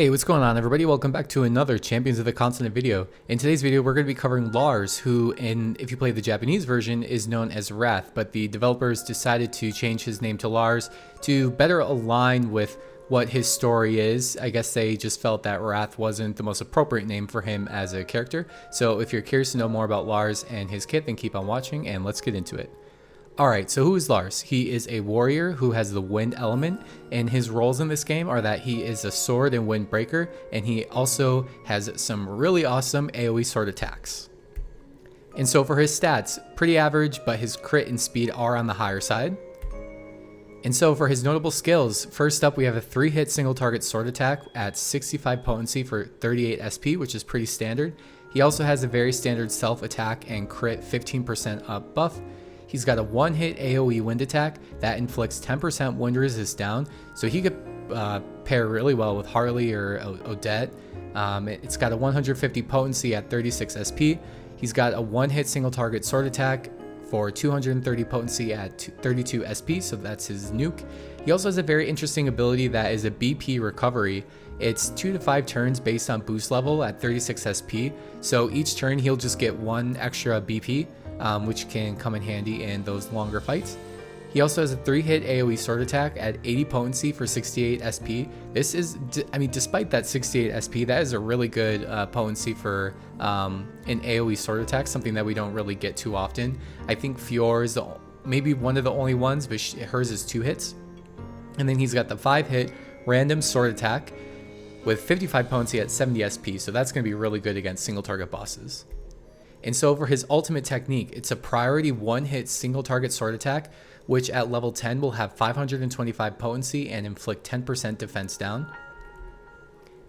Hey, what's going on everybody? Welcome back to another Champions of the Continent video. In today's video, we're going to be covering Lars, who, if you play the Japanese version, is known as Wrath, but the developers decided to change his name to Lars to better align with what his story is. I guess they just felt that Wrath wasn't the most appropriate name for him as a character. So if you're curious to know more about Lars and his kit, then keep on watching and let's get into it. Alright, so who is Lars? He is a warrior who has the wind element, and his roles in this game are that he is a sword and wind breaker, and he also has some really awesome AoE sword attacks. And so for his stats, pretty average, but his crit and speed are on the higher side. And so for his notable skills, first up we have a 3-hit single target sword attack at 65 potency for 38 SP, which is pretty standard. He also has a very standard self attack and crit 15% up buff. He's got a 1-hit AoE wind attack that inflicts 10% wind resist down, so he could pair really well with Harley or Odette. It's got a 150 potency at 36 SP. He's got a 1-hit single target sword attack for 230 potency at 32 SP, so that's his nuke. He also has a very interesting ability that is a BP recovery. It's 2 to 5 turns based on boost level at 36 SP, so each turn he'll just get 1 extra BP. Which can come in handy in those longer fights. He also has a 3-hit AoE sword attack at 80 potency for 68 SP. This is, despite that 68 SP, that is a really good potency for an AoE sword attack, something that we don't really get too often. I think Fior is maybe one of the only ones, but hers is 2 hits. And then he's got the 5-hit random sword attack with 55 potency at 70 SP, so that's going to be really good against single target bosses. And so for his ultimate technique, it's a priority 1-hit single target sword attack, which at level 10 will have 525 potency and inflict 10% defense down.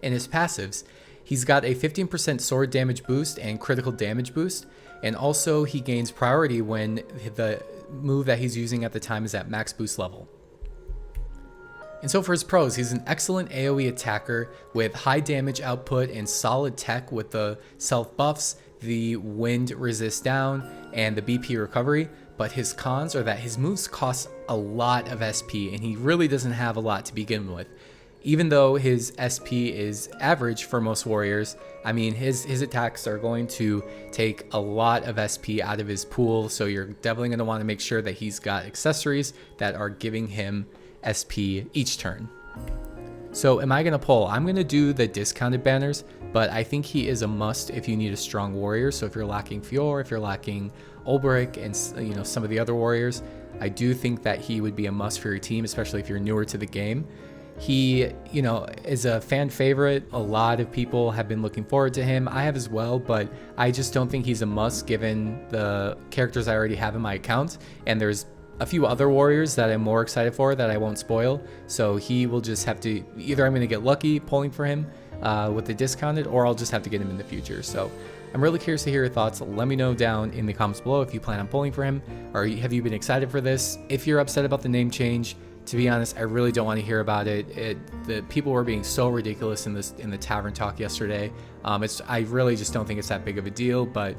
In his passives, he's got a 15% sword damage boost and critical damage boost, and also he gains priority when the move that he's using at the time is at max boost level. And so for his pros, he's an excellent AoE attacker with high damage output and solid tech with the self buffs, the wind resist down, and the BP recovery. But his cons are that his moves cost a lot of SP and he really doesn't have a lot to begin with. Even though his SP is average for most warriors, his attacks are going to take a lot of SP out of his pool, so you're definitely going to want to make sure that he's got accessories that are giving him SP each turn. So am I going to pull? I'm going to do the discounted banners, but I think he is a must if you need a strong warrior. So if you're lacking Fior, if you're lacking Ulbrich and some of the other warriors, I do think that he would be a must for your team, especially if you're newer to the game. He, is a fan favorite. A lot of people have been looking forward to him. I have as well, but I just don't think he's a must given the characters I already have in my account. And there's a few other warriors that I'm more excited for that I won't spoil, so he will just have to, either I'm going to get lucky pulling for him with the discounted, or I'll just have to get him in the future. So I'm really curious to hear your thoughts. Let me know down in the comments below if you plan on pulling for him, or have you been excited for this. If you're upset about the name change, to be honest, I really don't want to hear about it. The people were being so ridiculous in the tavern talk yesterday. I really just don't think it's that big of a deal, but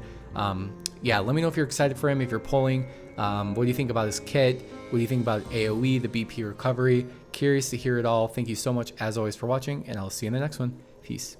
yeah, let me know if you're excited for him, if you're pulling. What do you think about his kit? What do you think about AoE, the BP recovery? Curious to hear it all. Thank you so much, as always, for watching, and I'll see you in the next one. Peace.